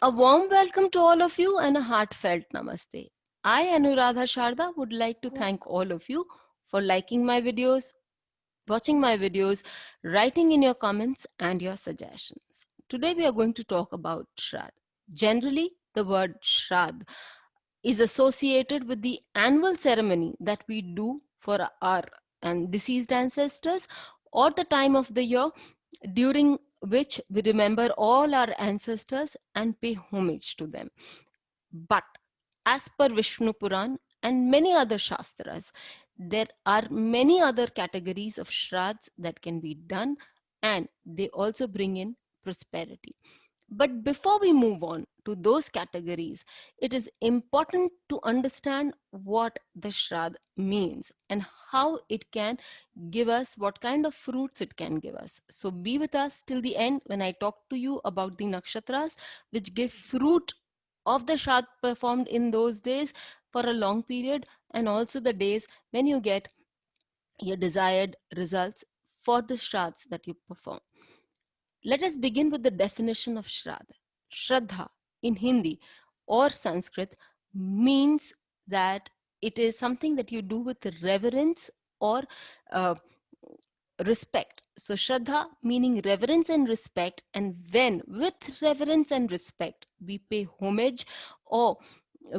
A warm welcome to all of you and a heartfelt namaste. I, Anuradha Sharda, would like to thank all of you for liking my videos, watching my videos, writing in your comments and your suggestions. Today we are going to talk about shradh. Generally, the word shradh is associated with the annual ceremony that we do for our deceased ancestors, or the time of the year during which we remember all our ancestors and pay homage to them. But as per Vishnu Puran and many other Shastras, there are many other categories of shraddhs that can be done, and they also bring in prosperity. But before we move on to those categories, it is important to understand what the shradh means and how it can give us, what kind of fruits it can give us. So be with us till the end when I talk to you about the nakshatras, which give fruit of the shradh performed in those days for a long period, and also the days when you get your desired results for the shraddhs that you perform. Let us begin with the definition of shradh. Shraddha in Hindi or Sanskrit means that it is something that you do with reverence or uh, respect. So Shraddha meaning reverence and respect, and when with reverence and respect we pay homage or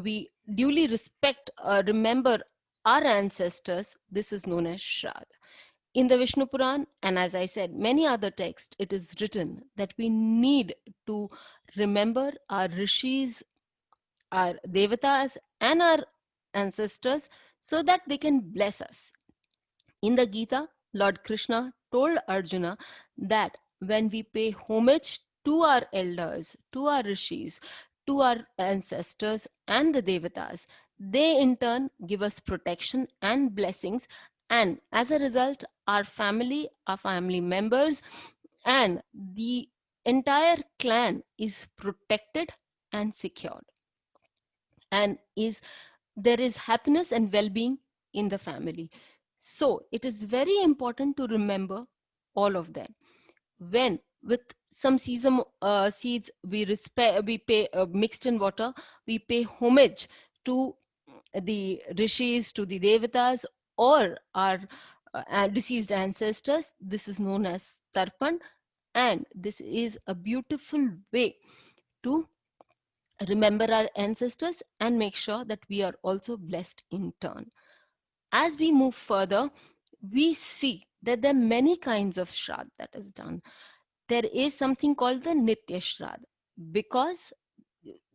we duly respect, remember our ancestors, this is known as shradh. In the Vishnu Puran, and as I said, many other texts, it is written that we need to remember our rishis, our devatas, and our ancestors so that they can bless us. In the Gita, Lord Krishna told Arjuna that when we pay homage to our elders, to our rishis, to our ancestors and the devatas, they in turn give us protection and blessings, and as a result our family members and the entire clan is protected and secured, and there is happiness and well-being in the family. So it is very important to remember all of them. When with some sesame seeds we pay mixed in water, we pay homage to the rishis, to the devatas, or our deceased ancestors. This is known as Tarpan, and this is a beautiful way to remember our ancestors and make sure that we are also blessed in turn. As we move further, we see that there are many kinds of shradh that is done. There is something called the Nitya Shradh, because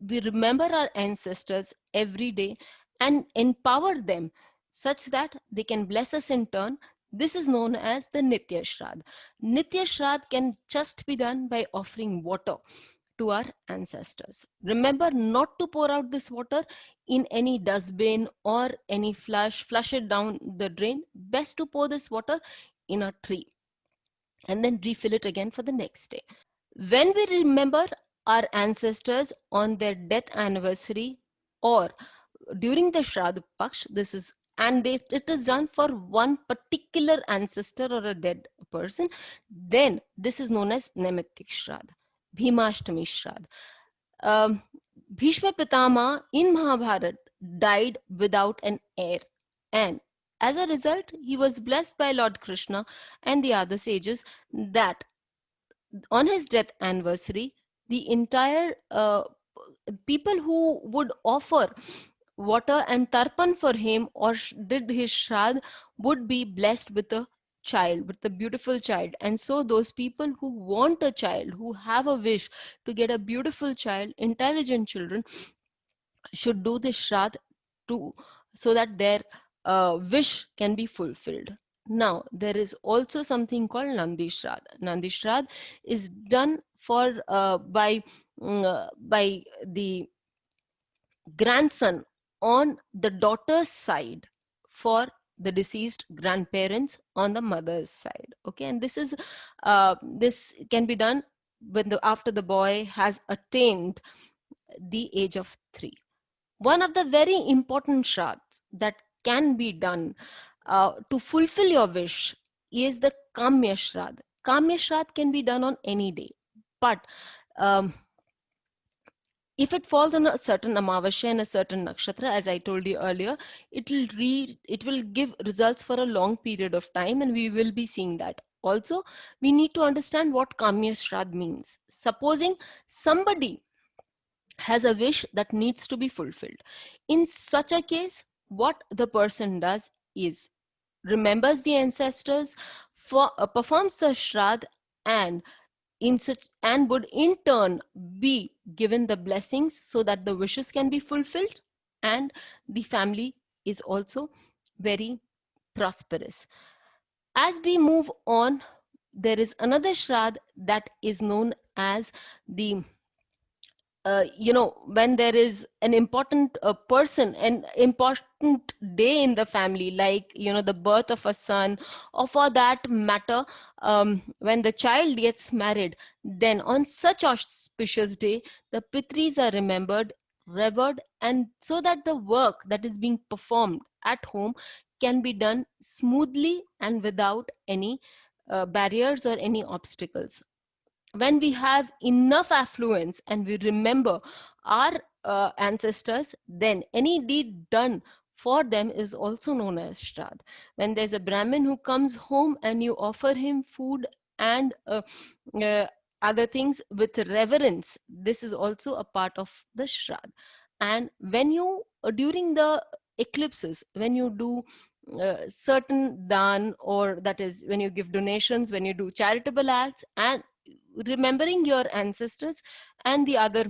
we remember our ancestors every day and empower them such that they can bless us in turn. This is known as the Nitya Shradh. Nitya Shradh can just be done by offering water to our ancestors. Remember not to pour out this water in any dustbin or any flush it down the drain. Best to pour this water in a tree and then refill it again for the next day. When we remember our ancestors on their death anniversary or during the Shradh Paksh, it is done for one particular ancestor or a dead person, then this is known as Naimittik Shradh, Bhimashtami Shradh. Bhishma Pitama in Mahabharata died without an heir, and as a result, he was blessed by Lord Krishna and the other sages that on his death anniversary, the entire people who would offer water and tarpan for him or did his shradh would be blessed with a child, with a beautiful child. And so those people who want a child, who have a wish to get a beautiful child, intelligent children, should do this shradh too, so that their wish can be fulfilled. Now, there is also something called Nandi Shradh. Nandi Shradh is done by the grandson on the daughter's side for the deceased grandparents on the mother's side. Okay, and this can be done after the boy has attained the age of 3. One of the very important shradhs that can be done to fulfill your wish is the Kamya Shradh. Kamya Shradh can be done on any day, but If it falls on a certain amavasya and a certain nakshatra, as I told you earlier, it will give results for a long period of time, and we will be seeing that. Also, we need to understand what kamya shradh means. Supposing somebody has a wish that needs to be fulfilled, in such a case, what the person does is remembers the ancestors, performs the shradh, and would in turn be given the blessings so that the wishes can be fulfilled, and the family is also very prosperous. As we move on, there is another shradh that is known as the when there is an important person, an important day in the family, like the birth of a son, or for that matter, when the child gets married, then on such auspicious day the pitris are remembered, revered, and so that the work that is being performed at home can be done smoothly and without any barriers or any obstacles. When we have enough affluence and we remember our ancestors, then any deed done for them is also known as shradh. When there's a Brahmin who comes home and you offer him food and uh, other things with reverence, this is also a part of the shradh. And when you, during the eclipses, when you do certain dan, or that is when you give donations, when you do charitable acts, and remembering your ancestors and the other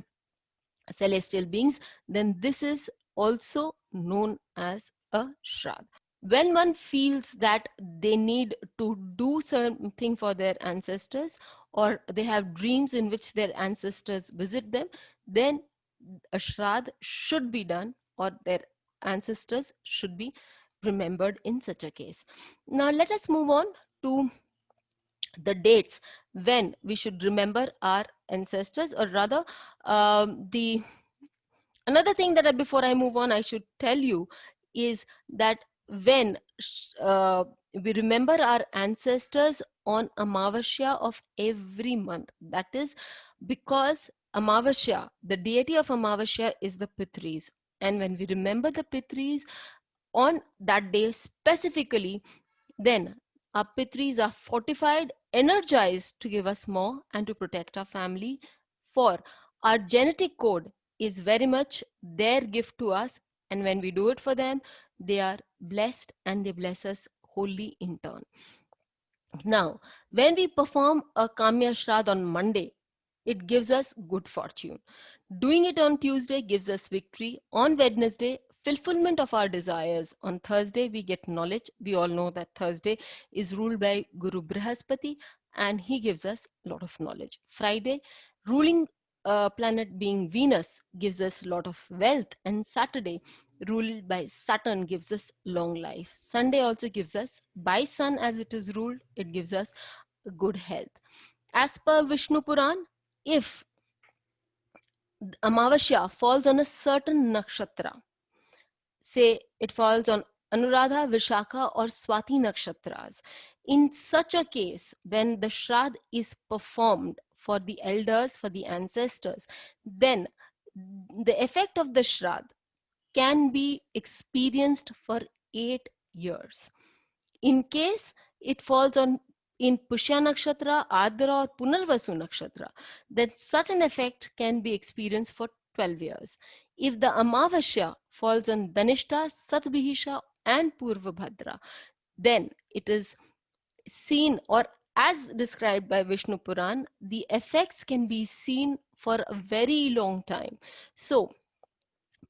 celestial beings, then this is also known as a shradh. When one feels that they need to do something for their ancestors, or they have dreams in which their ancestors visit them, then a shradh should be done, or their ancestors should be remembered in such a case. Now let us move on to the dates when we should remember our ancestors, or rather, the another thing that before I move on I should tell you is that when we remember our ancestors on amavasya of every month, that is because amavasya, the deity of amavasya, is the pitris, and when we remember the pitris on that day specifically, then our pitris are fortified, energized to give us more and to protect our family. For our genetic code is very much their gift to us. And when we do it for them, they are blessed and they bless us wholly in turn. Now, when we perform a Kamya Shraddh on Monday, it gives us good fortune. Doing it on Tuesday gives us victory. On Wednesday, fulfillment of our desires. On Thursday, we get knowledge. We all know that Thursday is ruled by Guru Brihaspati, and he gives us a lot of knowledge. Friday, ruling planet being Venus, gives us a lot of wealth. And Saturday, ruled by Saturn, gives us long life. Sunday also gives us, by Sun as it is ruled, it gives us good health. As per Vishnu Puran, if Amavasya falls on a certain nakshatra, say it falls on Anuradha, Vishakha, or Swati nakshatras, in such a case, when the shraddh is performed for the elders, for the ancestors, then the effect of the shraddh can be experienced for 8 years. In case it falls on in Pushya Nakshatra, Adra, or Punarvasu Nakshatra, then such an effect can be experienced for 12 years. If the Amavasya falls on Dhanishta, Satbihisha, and Purvabhadra, then it is seen, or as described by Vishnu Puran, the effects can be seen for a very long time. So,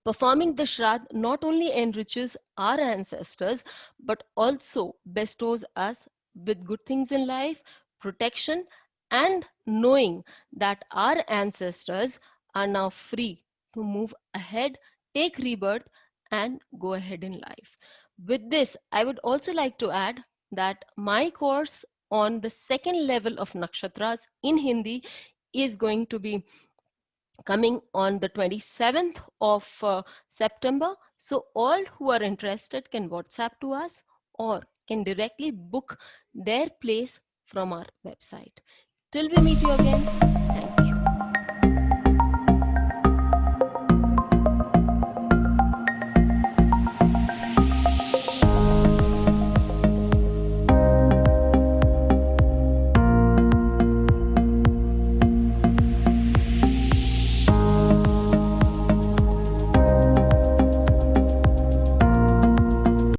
performing the shraddh not only enriches our ancestors, but also bestows us with good things in life, protection, and knowing that our ancestors are now free to move ahead, take rebirth, and go ahead in life. With this, I would also like to add that my course on the second level of nakshatras in Hindi is going to be coming on the 27th of September. So all who are interested can WhatsApp to us or can directly book their place from our website. Till we meet you again, thank you.